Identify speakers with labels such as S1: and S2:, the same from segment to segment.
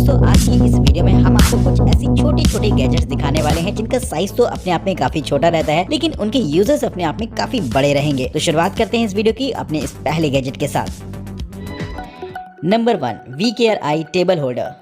S1: दोस्तों आज की इस वीडियो में हम आपको कुछ ऐसी छोटी छोटी गैजेट्स दिखाने वाले हैं जिनका साइज तो अपने आप में काफी छोटा रहता है, लेकिन उनके यूजर्स अपने आप में काफी बड़े रहेंगे। तो शुरुआत करते हैं इस वीडियो की अपने इस पहले गैजेट के साथ। Number 1, VKRI table holder.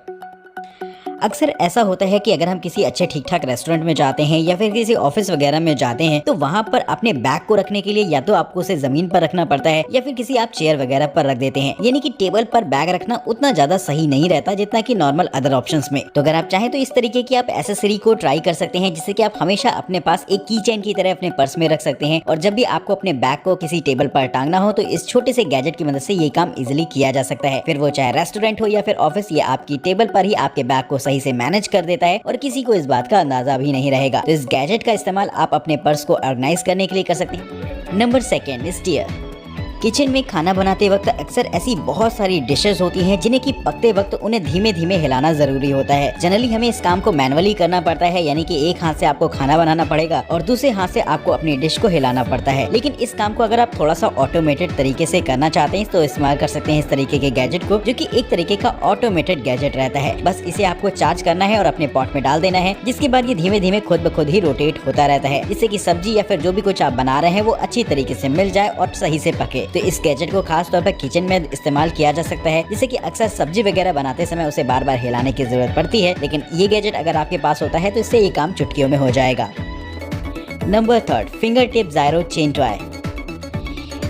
S1: अक्सर ऐसा होता है कि अगर हम किसी अच्छे ठीक ठाक रेस्टोरेंट में जाते हैं या फिर किसी ऑफिस वगैरह में जाते हैं तो वहाँ पर अपने बैग को रखने के लिए या तो आपको उसे जमीन पर रखना पड़ता है या फिर किसी आप चेयर वगैरह पर रख देते हैं। यानी कि टेबल पर बैग रखना उतना ज्यादा सही नहीं रहता जितना कि नॉर्मल अदर ऑप्शंस में। तो अगर आप चाहें तो इस तरीके की आप एसेसरी को ट्राई कर सकते हैं जिससे कि आप हमेशा अपने पास एक की चेन की तरह अपने पर्स में रख सकते हैं, और जब भी आपको अपने बैग को किसी टेबल पर टांगना हो तो इस छोटे से गैजेट की मदद से ये काम इजिली किया जा सकता है। फिर वो चाहे रेस्टोरेंट हो या फिर ऑफिस, या आपकी टेबल पर ही आपके बैग को सही से मैनेज कर देता है और किसी को इस बात का अंदाजा भी नहीं रहेगा। तो इस गैजेट का इस्तेमाल आप अपने पर्स को ऑर्गेनाइज करने के लिए कर सकते हैं। Number 2, steer. किचन में खाना बनाते वक्त अक्सर ऐसी बहुत सारी डिशेस होती हैं जिन्हें कि पकते वक्त उन्हें धीमे धीमे हिलाना जरूरी होता है। जनरली हमें इस काम को मैनुअली करना पड़ता है, यानी कि एक हाथ से आपको खाना बनाना पड़ेगा और दूसरे हाथ से आपको अपनी डिश को हिलाना पड़ता है। लेकिन इस काम को अगर आप थोड़ा सा ऑटोमेटेड तरीके से करना चाहते हैं तो इस्तेमाल कर सकते हैं इस तरीके के गैजेट को, जो कि एक तरीके का ऑटोमेटेड गैजेट रहता है। बस इसे आपको चार्ज करना है और अपने पॉट में डाल देना है, जिसके बाद ये धीमे धीमे खुद ब खुद ही रोटेट होता रहता है, जिससे कि सब्जी या फिर जो भी कुछ आप बना रहे हैं वो अच्छी तरीके से मिल जाए और सही से पके। तो इस गैजेट को खास तौर पर किचन में इस्तेमाल किया जा सकता है, जिससे कि अक्सर सब्जी वगैरह बनाते समय उसे बार बार हिलाने की जरूरत पड़ती है, लेकिन ये गैजेट अगर आपके पास होता है तो इससे ये काम चुटकियों में हो जाएगा। Number 3, finger tip gyro chain toy.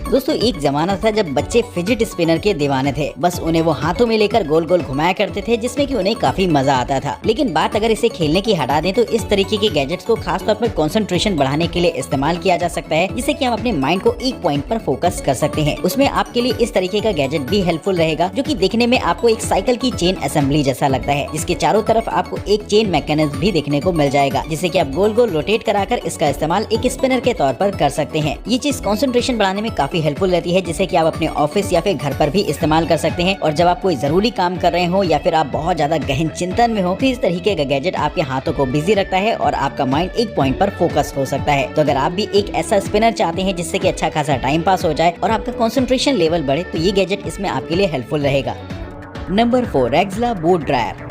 S1: दोस्तों एक जमाना था जब बच्चे फिजिट स्पिनर के दीवाने थे। बस उन्हें वो हाथों में लेकर गोल गोल घुमाया करते थे, जिसमें कि उन्हें काफी मजा आता था। लेकिन बात अगर इसे खेलने की हटा दें तो इस तरीके के गैजेट्स को खास तौर पर कंसंट्रेशन बढ़ाने के लिए इस्तेमाल किया जा सकता है, जिससे कि हम अपने माइंड को एक पॉइंट पर फोकस कर सकते हैं। उसमें आपके लिए इस तरीके का गैजेट भी हेल्पफुल रहेगा, जो कि देखने में आपको एक साइकिल की चेन असेंबली जैसा लगता है, जिसके चारों तरफ आपको एक चेन मैकेनिज्म भी देखने को मिल जाएगा, जिससे कि आप गोल गोल रोटेट कराकर इसका इस्तेमाल एक स्पिनर के तौर पर कर सकते हैं। ये चीज कंसंट्रेशन बढ़ाने में काफी हेल्पफुल रहती है, कि आप अपने ऑफिस या फिर घर पर भी इस्तेमाल कर सकते हैं। और जब आप कोई जरूरी काम कर रहे हो या फिर आप बहुत ज्यादा गहन चिंतन में हो तो इस तरीके का गैजेट आपके हाथों को बिजी रखता है और आपका माइंड एक पॉइंट पर फोकस हो सकता है। तो अगर आप भी एक ऐसा स्पिनर चाहते हैं जिससे कि अच्छा खासा टाइम पास हो जाए और आपका कंसंट्रेशन लेवल बढ़े, तो ये गैजेट इसमें आपके लिए हेल्पफुल रहेगा। Number 4, Rexla boot dryer.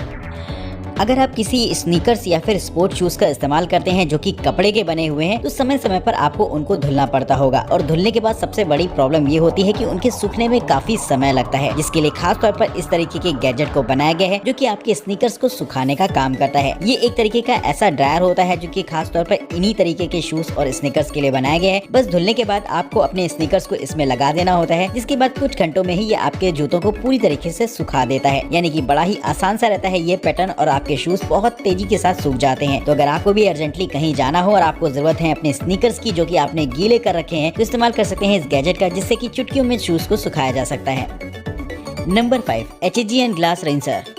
S1: अगर आप किसी स्नीकर्स या फिर स्पोर्ट शूज का इस्तेमाल करते हैं जो कि कपड़े के बने हुए हैं, तो समय समय पर आपको उनको धुलना पड़ता होगा, और धुलने के बाद सबसे बड़ी प्रॉब्लम ये होती है कि उनके सूखने में काफी समय लगता है, जिसके लिए खास तौर पर इस तरीके के गैजेट को बनाया गया है जो कि आपके स्नीकर्स को सुखाने का काम करता है। ये एक तरीके का ऐसा ड्रायर होता है जो कि खास तौर पर इन्हीं तरीके के शूज और स्नीकर्स के लिए बनाया गया है। बस धुलने के बाद आपको अपने स्नीकर्स को इसमें लगा देना होता है, जिसके बाद कुछ घंटों में ही ये आपके जूतों को पूरी तरीके से सुखा देता है। यानी कि बड़ा ही आसान सा रहता है ये पैटर्न, और आपके शूज बहुत तेजी के साथ सूख जाते हैं। तो अगर आपको भी अर्जेंटली कहीं जाना हो और आपको जरूरत है अपने स्नीकर्स की जो कि आपने गीले कर रखे हैं, तो इस्तेमाल कर सकते हैं इस गैजेट का, जिससे कि चुटकियों में शूज को सुखाया जा सकता है। Number 5, HGN glass rinser.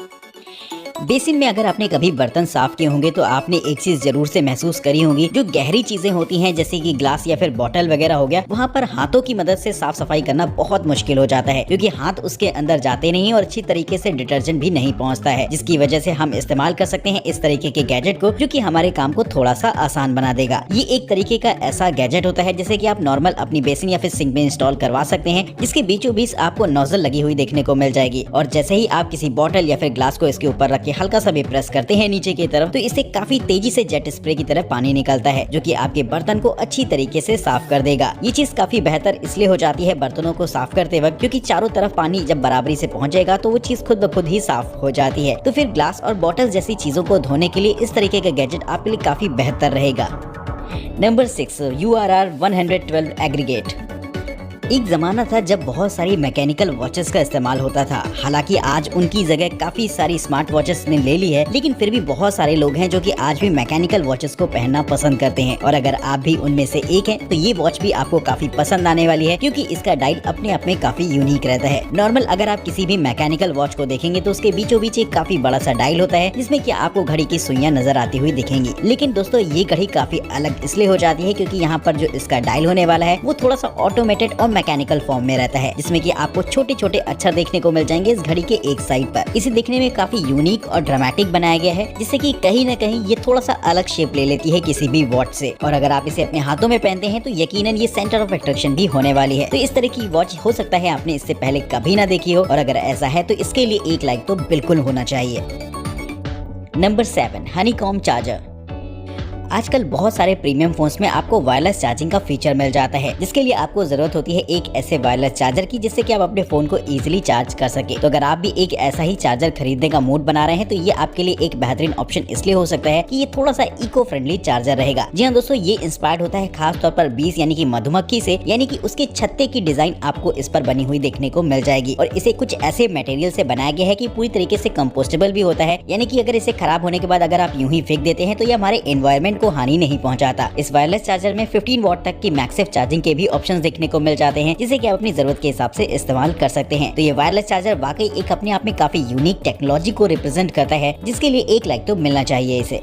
S1: Basin में अगर आपने कभी बर्तन साफ किए होंगे तो आपने एक चीज जरूर से महसूस करी होगी, जो गहरी चीजें होती हैं जैसे कि ग्लास या फिर बॉटल वगैरह हो गया, वहाँ पर हाथों की मदद से साफ सफाई करना बहुत मुश्किल हो जाता है, क्योंकि हाथ उसके अंदर जाते नहीं और अच्छी तरीके से डिटर्जेंट भी नहीं पहुँचता है, जिसकी वजह से हम इस्तेमाल कर सकते हैं इस तरीके के गैजेट को, जो कि हमारे काम को थोड़ा सा आसान बना देगा। ये एक तरीके का ऐसा गैजेट होता है जिसे कि आप नॉर्मल अपनी बेसिन या फिर सिंक में इंस्टॉल करवा सकते हैं, जिसके बीचों बीच आपको नोजल लगी हुई देखने को मिल जाएगी, और जैसे ही आप किसी बॉटल या फिर ग्लास को इसके ऊपर रख के हल्का सा भी प्रेस करते हैं नीचे की तरफ, तो इससे काफी तेजी से जेट स्प्रे की तरह पानी निकलता है, जो कि आपके बर्तन को अच्छी तरीके से साफ कर देगा। ये चीज काफी बेहतर इसलिए हो जाती है बर्तनों को साफ करते वक्त, क्योंकि चारों तरफ पानी जब बराबरी से पहुंचेगा तो वो चीज खुद ब खुद ही साफ हो जाती है। तो फिर ग्लास और बॉटल जैसी चीजों को धोने के लिए इस तरीके का गैजेट आपके लिए काफी बेहतर रहेगा। Number 6, URR 112 aggregate. एक जमाना था जब बहुत सारी मैकेनिकल वॉचेस का इस्तेमाल होता था। हालांकि आज उनकी जगह काफी सारी स्मार्ट वॉचेस ने ले ली है, लेकिन फिर भी बहुत सारे लोग हैं जो कि आज भी मैकेनिकल वॉचेस को पहनना पसंद करते हैं, और अगर आप भी उनमें से एक हैं तो ये वॉच भी आपको काफी पसंद आने वाली है, क्योंकि इसका डायल अपने आप में काफी यूनिक रहता है। नॉर्मल अगर आप किसी भी मैकेनिकल वॉच को देखेंगे तो उसके बीचों बीच एक काफी बड़ा सा डायल होता है, जिसमें कि आपको घड़ी की सुइयां नजर आती हुई दिखेंगी। लेकिन दोस्तों ये घड़ी काफी अलग इसलिए हो जाती है क्योंकि यहाँ पर जो इसका डायल होने वाला है वो थोड़ा सा ऑटोमेटेड और मैकेनिकल फॉर्म में रहता है, जिसमें कि आपको छोटे छोटे अक्षर देखने को मिल जाएंगे इस घड़ी के एक साइड पर। इसे देखने में काफी यूनिक और ड्रामेटिक बनाया गया है, जिससे कि कहीं न कहीं ये थोड़ा सा अलग शेप ले लेती है किसी भी वॉच से। और अगर आप इसे अपने हाथों में पहनते हैं तो यकीनन ये सेंटर ऑफ अट्रैक्शन भी होने वाली है। तो इस तरह की वॉच हो सकता है आपने इससे पहले कभी ना देखी हो, और अगर ऐसा है तो इसके लिए एक लाइक तो बिल्कुल होना चाहिए। Number 7, honeycomb charger. आजकल बहुत सारे प्रीमियम फोन्स में आपको वायरलेस चार्जिंग का फीचर मिल जाता है, जिसके लिए आपको जरूरत होती है एक ऐसे वायरलेस चार्जर की, जिससे कि आप अपने फोन को इजीली चार्ज कर सके। तो अगर आप भी एक ऐसा ही चार्जर खरीदने का मूड बना रहे हैं तो ये आपके लिए एक बेहतरीन ऑप्शन इसलिए हो सकता है कि ये थोड़ा सा इको फ्रेंडली चार्जर रहेगा। जी हाँ दोस्तों, ये इंस्पायर्ड होता है खास तौर पर बीस यानी कि मधुमक्खी से, यानी कि उसके छत्ते की डिजाइन आपको इस पर बनी हुई देखने को मिल जाएगी। और इसे कुछ ऐसे मटेरियल से बनाया गया है कि पूरी तरीके से कंपोस्टेबल भी होता है, यानी कि अगर इसे खराब होने के बाद अगर आप यूं ही फेंक देते हैं तो ये हमारे एनवायरमेंट को हानि नहीं पहुंचाता। इस वायरलेस चार्जर में 15 वॉट तक की मैक्सिव चार्जिंग के भी ऑप्शंस देखने को मिल जाते हैं, जिसे कि आप अपनी जरूरत के हिसाब से इस्तेमाल कर सकते हैं। तो ये वायरलेस चार्जर वाकई एक अपने आप में काफी यूनिक टेक्नोलॉजी को रिप्रेजेंट करता है, जिसके लिए एक लाइक तो मिलना चाहिए इसे।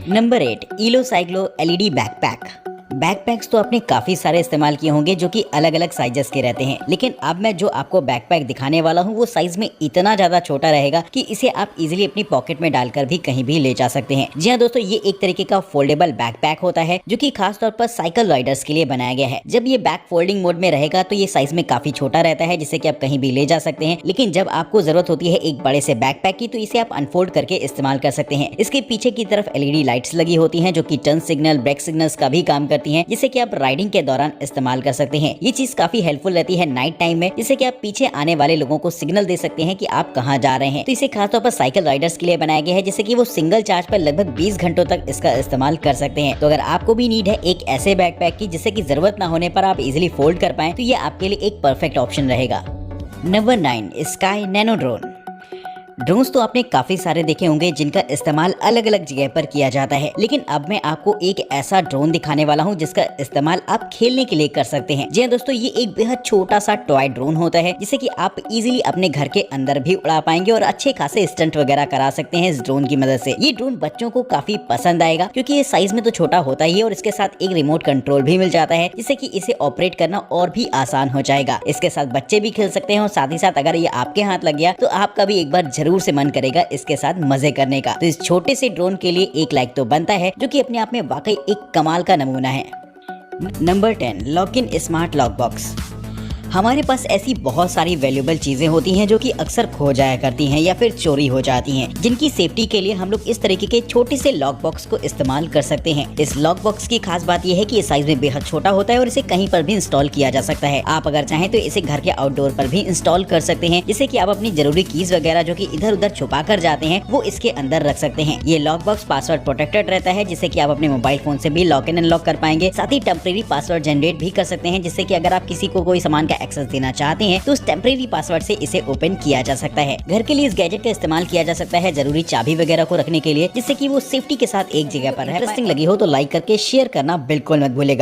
S1: Number 8, ईलो cyclo LED backpack. Backpacks तो आपने काफी सारे इस्तेमाल किए होंगे जो कि अलग अलग साइजेस के रहते हैं, लेकिन अब मैं जो आपको बैकपैक दिखाने वाला हूँ वो साइज में इतना ज्यादा छोटा रहेगा कि इसे आप इजीली अपनी पॉकेट में डालकर भी कहीं भी ले जा सकते हैं। जी हाँ दोस्तों, ये एक तरीके का फोल्डेबल बैकपैक होता है जो कि खास तौर पर साइकिल राइडर्स के लिए बनाया गया है। जब ये बैक फोल्डिंग मोड में रहेगा तो ये साइज में काफी छोटा रहता है, जिससे कि आप कहीं भी ले जा सकते हैं। लेकिन जब आपको जरूरत होती है एक बड़े से बैकपैक की तो इसे आप अनफोल्ड करके इस्तेमाल कर सकते हैं। इसके पीछे की तरफ एलईडी लाइट्स लगी होती है जो कि टर्न सिग्नल, ब्रेक सिग्नल्स का भी काम करती है, जिससे कि आप राइडिंग के दौरान इस्तेमाल कर सकते हैं। ये चीज काफी हेल्पफुल रहती है नाइट टाइम में, जिससे कि आप पीछे आने वाले लोगों को सिग्नल दे सकते हैं कि आप कहां जा रहे हैं। तो इसे खासतौर पर साइकिल राइडर्स के लिए बनाया गया है, जिससे कि वो सिंगल चार्ज पर लगभग 20 घंटों तक इसका इस्तेमाल कर सकते हैं। तो अगर आपको भी नीड है एक ऐसे बैकपैक की जिससे कि जरूरत ना होने पर आप इजिली फोल्ड कर पाए, तो ये आपके लिए एक परफेक्ट ऑप्शन रहेगा। Number 9, sky nano drone. Drones तो आपने काफी सारे देखे होंगे जिनका इस्तेमाल अलग अलग जगह पर किया जाता है, लेकिन अब मैं आपको एक ऐसा ड्रोन दिखाने वाला हूं जिसका इस्तेमाल आप खेलने के लिए कर सकते हैं। जी हाँ दोस्तों, ये एक बेहद छोटा सा टॉय ड्रोन होता है जिसे कि आप इजीली अपने घर के अंदर भी उड़ा पाएंगे और अच्छे खासे स्टंट वगैरह करा सकते हैं इस ड्रोन की मदद से। ये ड्रोन बच्चों को काफी पसंद आएगा क्योंकि ये साइज में तो छोटा होता ही है और इसके साथ एक रिमोट कंट्रोल भी मिल जाता है, जिससे कि इसे ऑपरेट करना और भी आसान हो जाएगा। इसके साथ बच्चे भी खेल सकते हैं और साथ ही साथ अगर ये आपके हाथ लग गया तो आपका भी एक बार जरूर से मन करेगा इसके साथ मजे करने का। तो इस छोटे से ड्रोन के लिए एक लाइक तो बनता है, जो कि अपने आप में वाकई एक कमाल का नमूना है। Number 10, lock in smart lock box. हमारे पास ऐसी बहुत सारी वैल्यूएबल चीजें होती हैं जो कि अक्सर खो जाया करती हैं या फिर चोरी हो जाती हैं, जिनकी सेफ्टी के लिए हम लोग इस तरीके के छोटे से लॉक बॉक्स को इस्तेमाल कर सकते हैं। इस लॉक बॉक्स की खास बात यह है कि ये साइज में बेहद छोटा होता है और इसे कहीं पर भी इंस्टॉल किया जा सकता है। आप अगर चाहें तो इसे घर के आउटडोर पर भी इंस्टॉल कर सकते हैं, जिससे कि आप अपनी जरूरी कीज वगैरह जो कि इधर उधर छुपा कर जाते हैं वो इसके अंदर रख सकते हैं। ये लॉक बॉक्स पासवर्ड प्रोटेक्टेड रहता है, जिससे कि आप अपने मोबाइल फोन से भी लॉक इन अनलॉक कर पाएंगे। साथ ही टेम्परेरी पासवर्ड जनरेट भी कर सकते हैं, जिससे कि अगर आप किसी को कोई सामान का एक्सेस देना चाहते हैं तो उस टेम्परेरी पासवर्ड से इसे ओपन किया जा सकता है। घर के लिए इस गैजेट का इस्तेमाल किया जा सकता है जरूरी चाबी वगैरह को रखने के लिए, जिससे कि वो सेफ्टी के साथ एक जगह पर है। इंटरेस्टिंग लगी हो तो लाइक करके शेयर करना बिल्कुल मत भूलेगा।